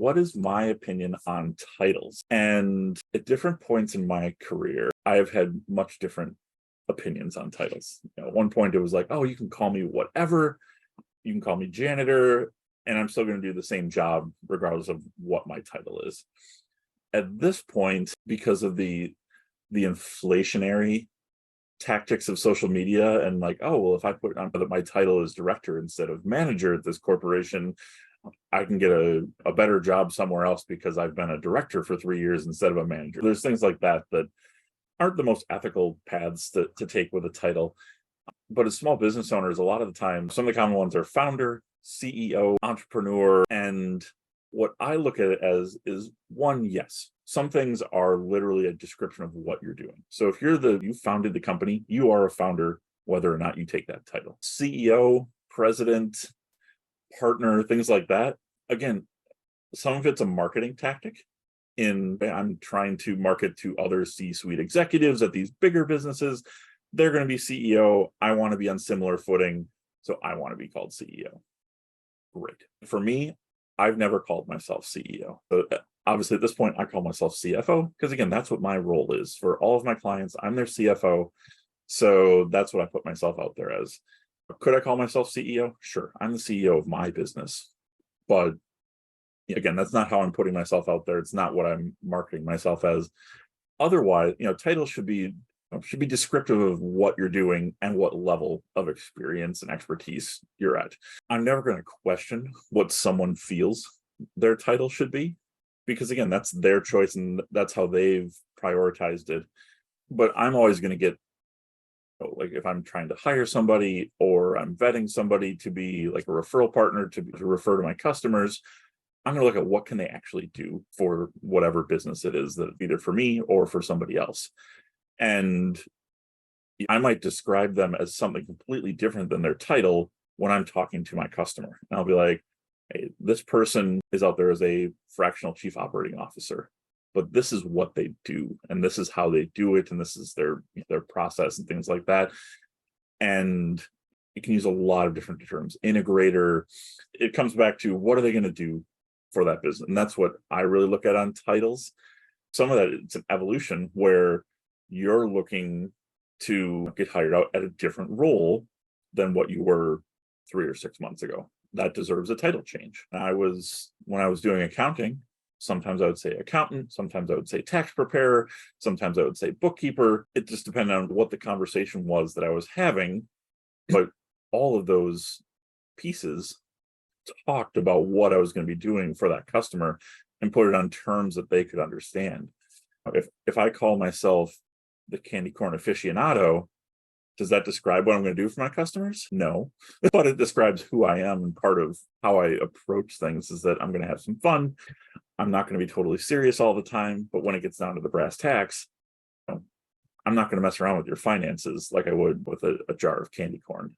what is my opinion on titles? And at different points in my career, I have had much different opinions on titles. At one point, it was like, oh, you can call me whatever. You can call me janitor, and I'm still going to do the same job regardless of what my title is. At this point, because of the inflationary tactics of social media and like, oh, well, if I put on that my title is director instead of manager at this corporation, I can get a better job somewhere else because I've been a director for 3 years instead of a manager. There's things like that aren't the most ethical paths to take with a title. But as small business owners, a lot of the time, some of the common ones are founder, CEO, entrepreneur. And what I look at it as is one, yes, some things are literally a description of what you're doing. So if you founded the company, you are a founder, whether or not you take that title. CEO, president, partner, things like that. Again, some of it's a marketing tactic. I'm trying to market to other C-suite executives at these bigger businesses. They're going to be CEO. I want to be on similar footing, so I want to be called CEO. Great. For me, I've never called myself CEO. But obviously, at this point, I call myself CFO because, again, that's what my role is. For all of my clients, I'm their CFO. So that's what I put myself out there as. Could I call myself CEO? Sure. I'm the CEO of my business. But again, that's not how I'm putting myself out there. It's not what I'm marketing myself as. Otherwise, titles should be descriptive of what you're doing and what level of experience and expertise you're at. I'm never going to question what someone feels their title should be, because again, that's their choice and that's how they've prioritized it. But I'm always going to get, like, if I'm trying to hire somebody or I'm vetting somebody to be like a referral partner to refer to my customers, I'm going to look at what can they actually do for whatever business it is, that either for me or for somebody else. And I might describe them as something completely different than their title when I'm talking to my customer. And I'll be like, hey, this person is out there as a fractional chief operating officer, but this is what they do, and this is how they do it, and this is their process and things like that. And you can use a lot of different terms. Integrator, it comes back to what are they going to do for that business? And that's what I really look at on titles. Some of that, it's an evolution where you're looking to get hired out at a different role than what you were 3 or 6 months ago. That deserves a title change. When I was doing accounting, sometimes I would say accountant, sometimes I would say tax preparer, sometimes I would say bookkeeper. It just depended on what the conversation was that I was having. But all of those pieces talked about what I was going to be doing for that customer and put it on terms that they could understand. If I call myself the candy corn aficionado, does that describe what I'm going to do for my customers? No, but it describes who I am, and part of how I approach things is that I'm going to have some fun. I'm not going to be totally serious all the time, but when it gets down to the brass tacks, I'm not going to mess around with your finances like I would with a jar of candy corn.